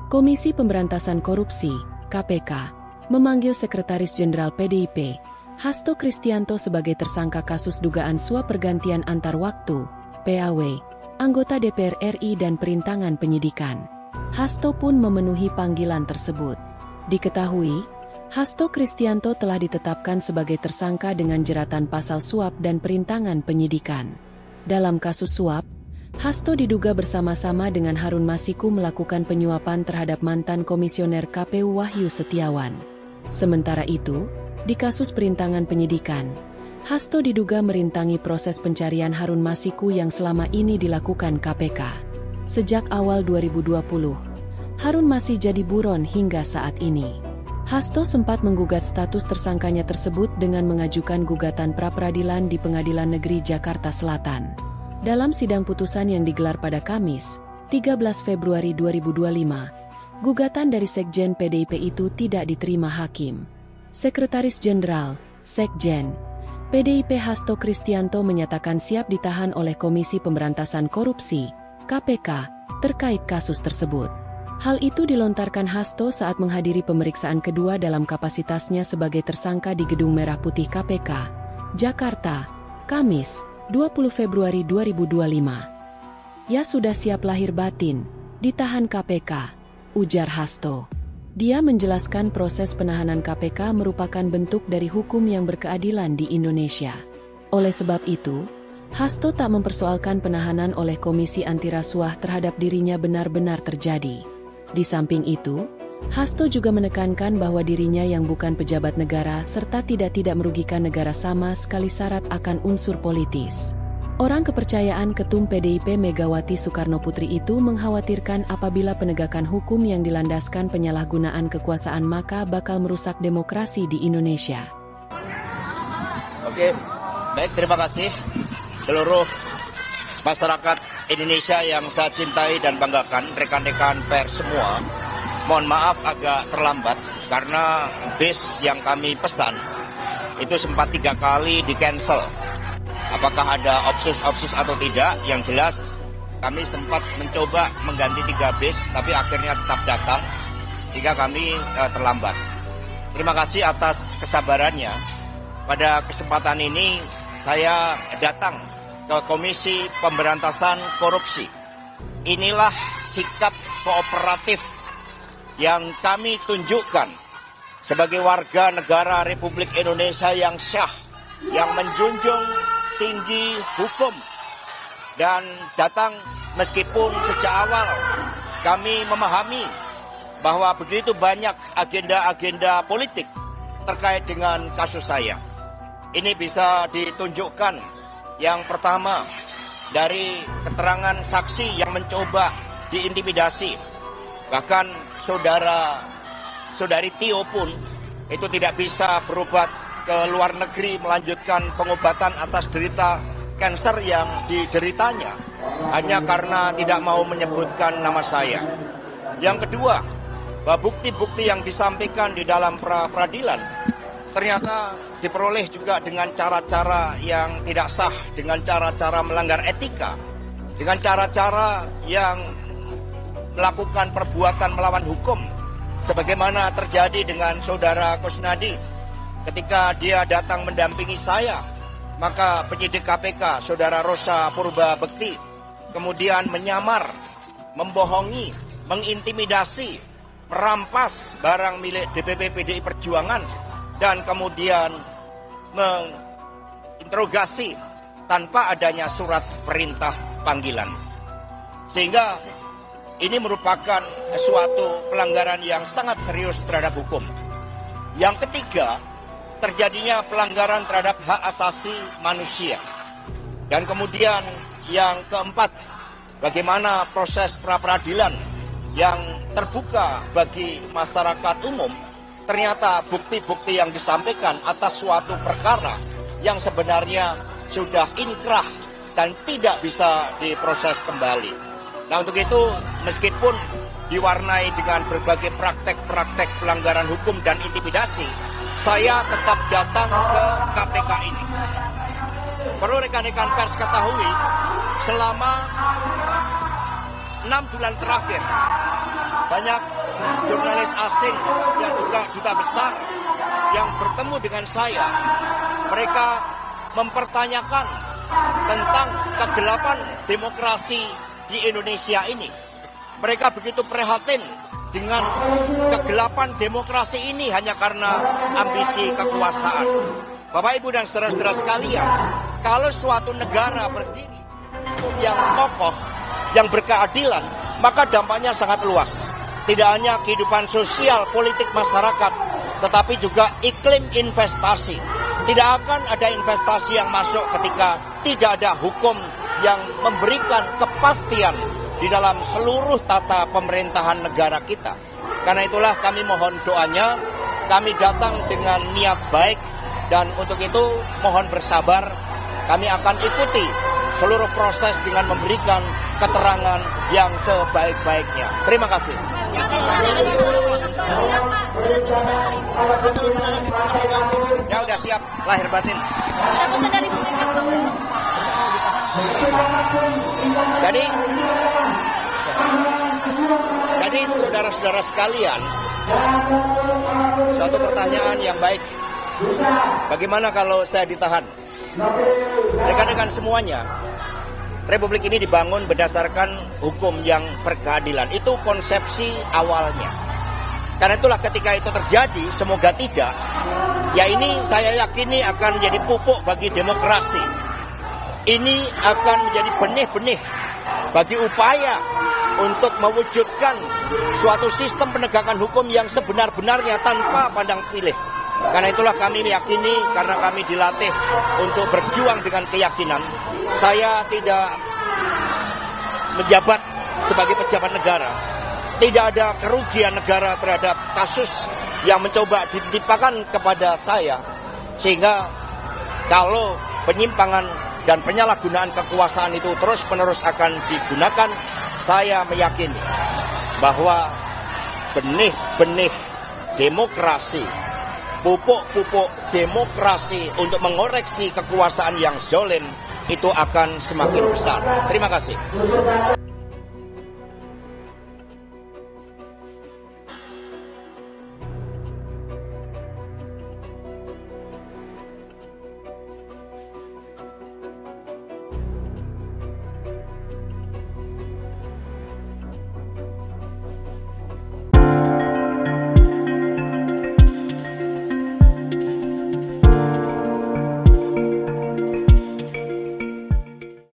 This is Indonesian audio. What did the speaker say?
Komisi Pemberantasan Korupsi, KPK, memanggil Sekretaris Jenderal PDIP, Hasto Kristianto sebagai tersangka kasus dugaan suap pergantian antar waktu, PAW, anggota DPR RI dan perintangan penyidikan. Hasto pun memenuhi panggilan tersebut. Diketahui, Hasto Kristianto telah ditetapkan sebagai tersangka dengan jeratan pasal suap dan perintangan penyidikan. Dalam kasus suap, Hasto diduga bersama-sama dengan Harun Masiku melakukan penyuapan terhadap mantan komisioner KPU Wahyu Setiawan. Sementara itu, di kasus perintangan penyidikan, Hasto diduga merintangi proses pencarian Harun Masiku yang selama ini dilakukan KPK. Sejak awal 2020, Harun masih jadi buron hingga saat ini. Hasto sempat menggugat status tersangkanya tersebut dengan mengajukan gugatan pra-peradilan di Pengadilan Negeri Jakarta Selatan. Dalam sidang putusan yang digelar pada Kamis, 13 Februari 2025, gugatan dari Sekjen PDIP itu tidak diterima hakim. Sekretaris Jenderal, Sekjen, PDIP Hasto Kristianto menyatakan siap ditahan oleh Komisi Pemberantasan Korupsi, KPK, terkait kasus tersebut. Hal itu dilontarkan Hasto saat menghadiri pemeriksaan kedua dalam kapasitasnya sebagai tersangka di Gedung Merah Putih KPK, Jakarta, Kamis, 20 Februari 2025. Ya sudah siap lahir batin, ditahan KPK, ujar Hasto. Dia menjelaskan proses penahanan KPK merupakan bentuk dari hukum yang berkeadilan di Indonesia. Oleh sebab itu, Hasto tak mempersoalkan penahanan oleh Komisi Anti Rasuah terhadap dirinya benar-benar terjadi. Di samping itu, Hasto juga menekankan bahwa dirinya yang bukan pejabat negara serta tidak merugikan negara sama sekali syarat akan unsur politis. Orang kepercayaan Ketum PDIP Megawati Soekarnoputri itu mengkhawatirkan apabila penegakan hukum yang dilandaskan penyalahgunaan kekuasaan maka bakal merusak demokrasi di Indonesia. Oke, baik, terima kasih seluruh masyarakat Indonesia yang saya cintai dan banggakan, rekan-rekan pers semua. Mohon maaf agak terlambat karena bis yang kami pesan itu sempat 3 kali di-cancel. Apakah ada opsus atau tidak, yang jelas kami sempat mencoba mengganti 3 bis, tapi akhirnya tetap datang, sehingga kami terlambat. Terima kasih atas kesabarannya. Pada kesempatan ini, saya datang ke Komisi Pemberantasan Korupsi. Inilah sikap kooperatif yang kami tunjukkan sebagai warga negara Republik Indonesia yang syah, yang menjunjung tinggi hukum, dan datang meskipun sejak awal kami memahami bahwa begitu banyak agenda-agenda politik terkait dengan kasus saya. Ini bisa ditunjukkan yang pertama dari keterangan saksi yang mencoba diintimidasi. Bahkan saudari Tio pun itu tidak bisa berobat ke luar negeri melanjutkan pengobatan atas derita kanker yang dideritanya hanya karena tidak mau menyebutkan nama saya. Yang kedua, bahwa bukti-bukti yang disampaikan di dalam peradilan ternyata diperoleh juga dengan cara-cara yang tidak sah, dengan cara-cara melanggar etika, dengan cara-cara yang melakukan perbuatan melawan hukum, sebagaimana terjadi dengan saudara Kusnadi. Ketika dia datang mendampingi saya, maka penyidik KPK, saudara Rosa Purba Bekti, kemudian menyamar, membohongi, mengintimidasi, merampas barang milik DPP PDI Perjuangan, dan kemudian menginterogasi tanpa adanya surat perintah panggilan. Sehingga ini merupakan suatu pelanggaran yang sangat serius terhadap hukum. Yang ketiga, terjadinya pelanggaran terhadap hak asasi manusia. Dan kemudian yang keempat, bagaimana proses pra-peradilan yang terbuka bagi masyarakat umum, ternyata bukti-bukti yang disampaikan atas suatu perkara yang sebenarnya sudah inkrah dan tidak bisa diproses kembali. Nah, untuk itu meskipun diwarnai dengan berbagai praktek-praktek pelanggaran hukum dan intimidasi, saya tetap datang ke KPK ini. Perlu rekan-rekan pers ketahui, selama 6 bulan terakhir banyak jurnalis asing dan juga duta besar yang bertemu dengan saya. Mereka mempertanyakan tentang kegelapan demokrasi di Indonesia ini. Mereka begitu prihatin dengan kegelapan demokrasi ini hanya karena ambisi kekuasaan. Bapak, Ibu, dan saudara-saudara sekalian, kalau suatu negara berdiri yang kokoh, yang berkeadilan, maka dampaknya sangat luas. Tidak hanya kehidupan sosial, politik masyarakat, tetapi juga iklim investasi. Tidak akan ada investasi yang masuk ketika tidak ada hukum yang memberikan kepastian di dalam seluruh tata pemerintahan negara kita. Karena itulah kami mohon doanya, kami datang dengan niat baik, dan untuk itu mohon bersabar, kami akan ikuti seluruh proses dengan memberikan keterangan yang sebaik-baiknya. Terima kasih. Ya udah siap, lahir batin. Jadi saudara-saudara sekalian, suatu pertanyaan yang baik. Bagaimana kalau saya ditahan? Rekan-rekan semuanya, Republik ini dibangun berdasarkan hukum yang berkeadilan. Itu konsepsi awalnya. Karena itulah ketika itu terjadi, semoga tidak, ya ini saya yakini akan menjadi pupuk bagi demokrasi. Ini akan menjadi benih-benih bagi upaya untuk mewujudkan suatu sistem penegakan hukum yang sebenar-benarnya tanpa pandang pilih. Karena itulah kami meyakini, karena kami dilatih untuk berjuang dengan keyakinan. Saya tidak menjabat sebagai pejabat negara. Tidak ada kerugian negara terhadap kasus yang mencoba ditimpakan kepada saya. Sehingga kalau penyimpangan dan penyalahgunaan kekuasaan itu terus-menerus akan digunakan, saya meyakini bahwa benih-benih demokrasi, pupuk-pupuk demokrasi untuk mengoreksi kekuasaan yang zalim itu akan semakin besar. Terima kasih.